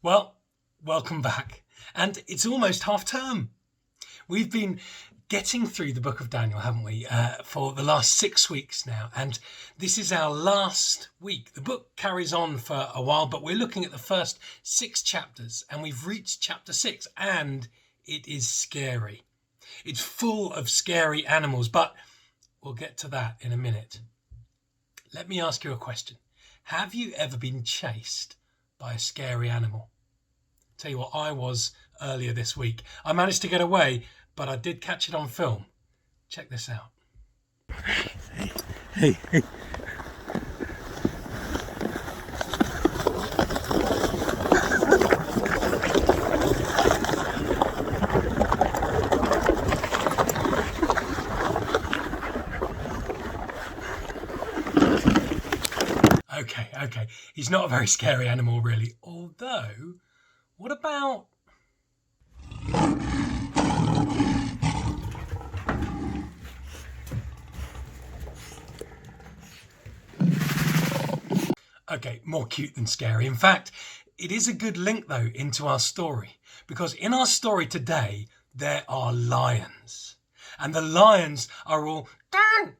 Well, welcome back. And it's almost half term. We've been getting through the book of Daniel, haven't we, for the last 6 weeks now. And this is our last week. The book carries on for a while, but we're looking at the first 6 chapters and we've reached chapter 6 and it is scary. It's full of scary animals, but we'll get to that in a minute. Let me ask you a question. Have you ever been chased by a scary animal? Tell you what, I was earlier this week. I managed to get away, but I did catch it on film. Check this out. Hey. Okay. He's not a very scary animal, really. Although, what about... Okay, more cute than scary. In fact, it is a good link, though, into our story. Because in our story today, there are lions. And the lions are all, Dan!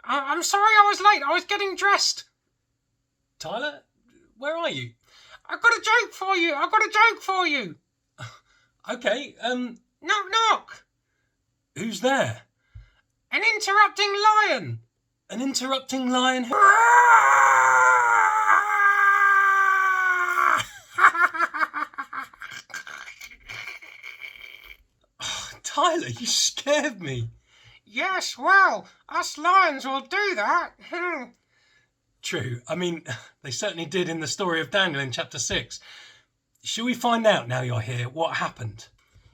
I'm sorry I was late. I was getting dressed. Tyler, where are you? I've got a joke for you. Okay, knock. Who's there? An interrupting lion. An interrupting lion? Oh, Tyler, you scared me. Yes, well, us lions will do that. True. I mean, they certainly did in the story of Daniel in chapter 6. Shall we find out now you're here what happened?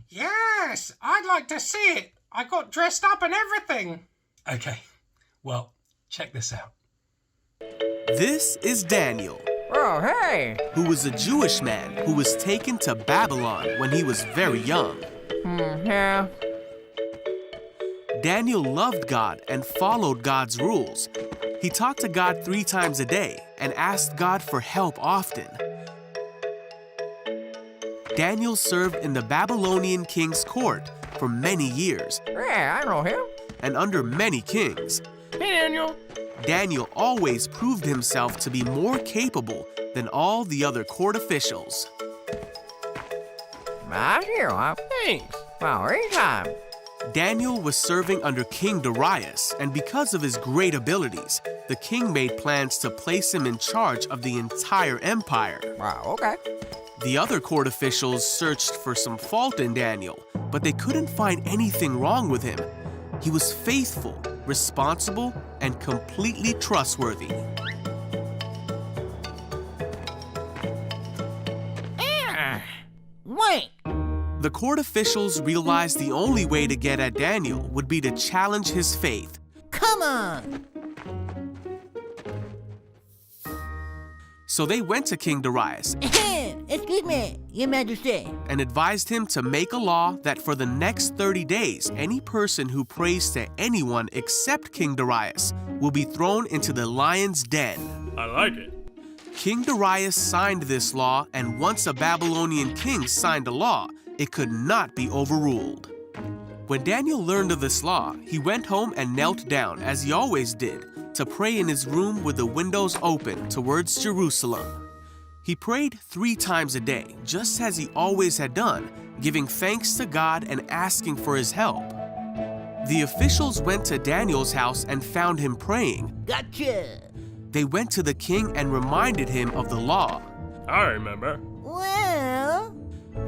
Yes, I'd like to see it. I got dressed up and everything. Okay, well, check this out. This is Daniel. Oh, hey! Who was a Jewish man who was taken to Babylon when he was very young. Yeah. Daniel loved God and followed God's rules. He talked to God 3 times a day and asked God for help often. Daniel served in the Babylonian king's court for many years. Yeah, I know him. And under many kings. Hey, Daniel. Daniel always proved himself to be more capable than all the other court officials. Thanks. Well, anytime. Daniel was serving under King Darius, and because of his great abilities, the king made plans to place him in charge of the entire empire. Wow, okay. The other court officials searched for some fault in Daniel, but they couldn't find anything wrong with him. He was faithful, responsible, and completely trustworthy. Wait. The court officials realized the only way to get at Daniel would be to challenge his faith. Come on. So they went to King Darius Excuse me, Your Majesty. and advised him to make a law that for the next 30 days, any person who prays to anyone except King Darius will be thrown into the lion's den. I like it. King Darius signed this law, and once a Babylonian king signed a law, it could not be overruled. When Daniel learned of this law, he went home and knelt down, as he always did, to pray in his room with the windows open towards Jerusalem. He prayed 3 times a day, just as he always had done, giving thanks to God and asking for his help. The officials went to Daniel's house and found him praying. Gotcha. They went to the king and reminded him of the law. I remember. Well...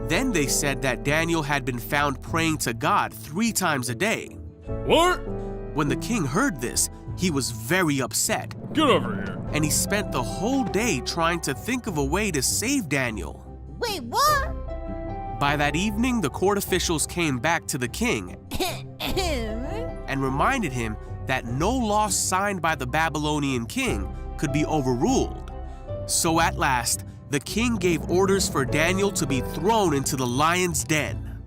Then they said that Daniel had been found praying to God 3 times a day. What? When the king heard this, he was very upset, Get over here. and he spent the whole day trying to think of a way to save Daniel. Wait, what? By that evening, the court officials came back to the king and reminded him that no law signed by the Babylonian king could be overruled. So at last, the king gave orders for Daniel to be thrown into the lion's den.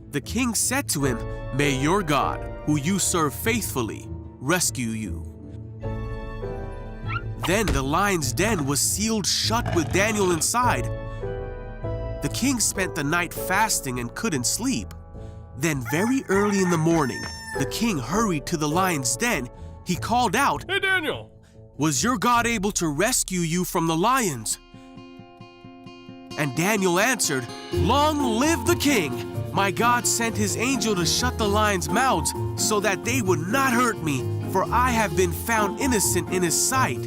The king said to him, "May your God, who you serve faithfully, rescue you." Then the lion's den was sealed shut with Daniel inside. The king spent the night fasting and couldn't sleep. Then very early in the morning, the king hurried to the lion's den. He called out, Hey, Daniel! "Was your God able to rescue you from the lions?" And Daniel answered, "Long live the king! My God sent his angel to shut the lions' mouths so that they would not hurt me, for I have been found innocent in his sight."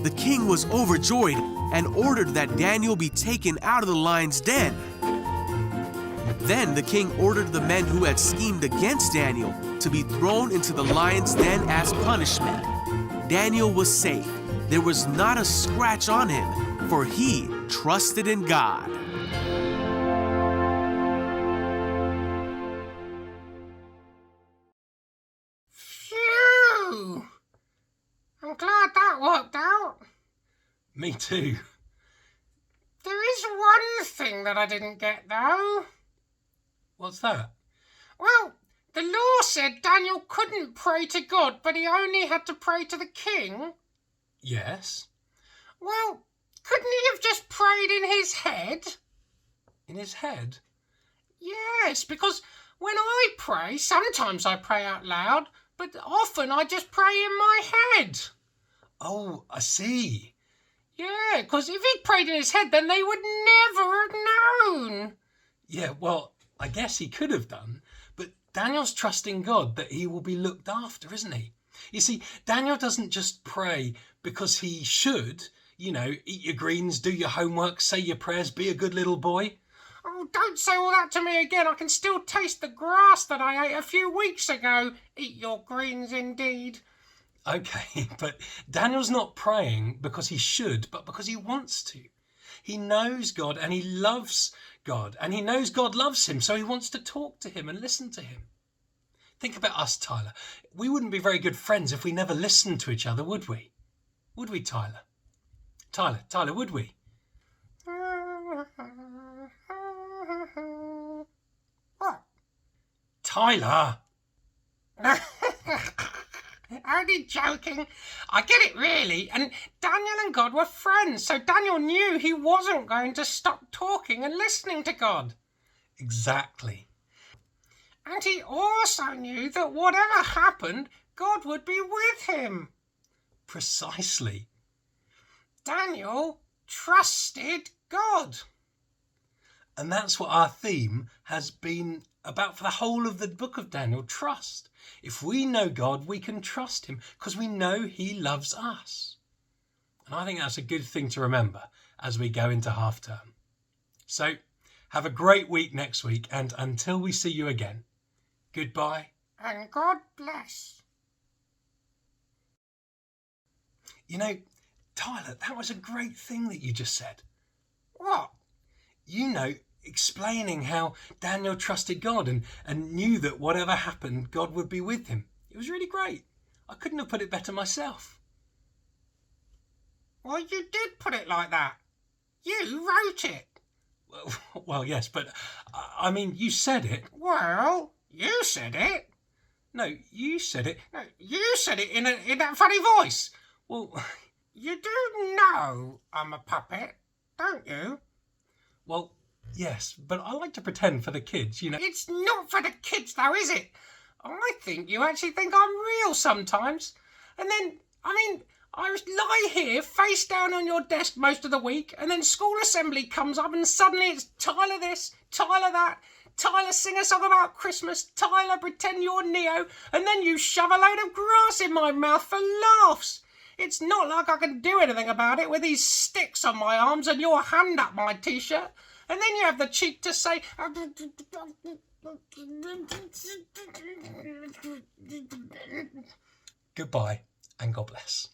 The king was overjoyed and ordered that Daniel be taken out of the lion's den. Then the king ordered the men who had schemed against Daniel to be thrown into the lion's den as punishment. Daniel was safe. There was not a scratch on him, for he trusted in God. Phew! I'm glad that worked out. Me too. There is one thing that I didn't get, though. What's that? Well, the law said Daniel couldn't pray to God, but he only had to pray to the king. Yes. Well, couldn't he have just prayed in his head? In his head? Yes, because when I pray, sometimes I pray out loud, but often I just pray in my head. Oh, I see. Yeah, because if he'd prayed in his head, then they would never have known. Yeah, well, I guess he could have done, but Daniel's trusting God that he will be looked after, isn't he? You see, Daniel doesn't just pray because he should, eat your greens, do your homework, say your prayers, be a good little boy. Oh, don't say all that to me again. I can still taste the grass that I ate a few weeks ago. Eat your greens indeed. Okay, but Daniel's not praying because he should, but because he wants to. He knows God and he loves God and he knows God loves him, so he wants to talk to him and listen to him. Think about us, Tyler. We wouldn't be very good friends if we never listened to each other, would we? Would we, Tyler? Tyler, would we? What? Tyler! Only joking. I get it, really. And Daniel and God were friends, so Daniel knew he wasn't going to stop talking and listening to God. Exactly. And he also knew that whatever happened, God would be with him. Precisely. Daniel trusted God. And that's what our theme has been about for the whole of the book of Daniel, trust. If we know God, we can trust him because we know he loves us. And I think that's a good thing to remember as we go into half term. So have a great week next week, and until we see you again, goodbye and God bless. Tyler, that was a great thing that you just said. What? Explaining how Daniel trusted God and knew that whatever happened, God would be with him. It was really great. I couldn't have put it better myself. Well, you did put it like that. You wrote it. Well, yes, but I mean, you said it. Well, you said it. No, you said it. No, you said it in that funny voice. Well, you do know I'm a puppet, don't you? Well, yes, but I like to pretend for the kids, It's not for the kids, though, is it? I think you actually think I'm real sometimes. And then, I lie here face down on your desk most of the week, and then school assembly comes up and suddenly it's Tyler this, Tyler that, Tyler sing a song about Christmas, Tyler pretend you're Neo, and then you shove a load of grass in my mouth for laughs. It's not like I can do anything about it with these sticks on my arms and your hand up my t-shirt. And then you have the cheek to say... Goodbye and God bless.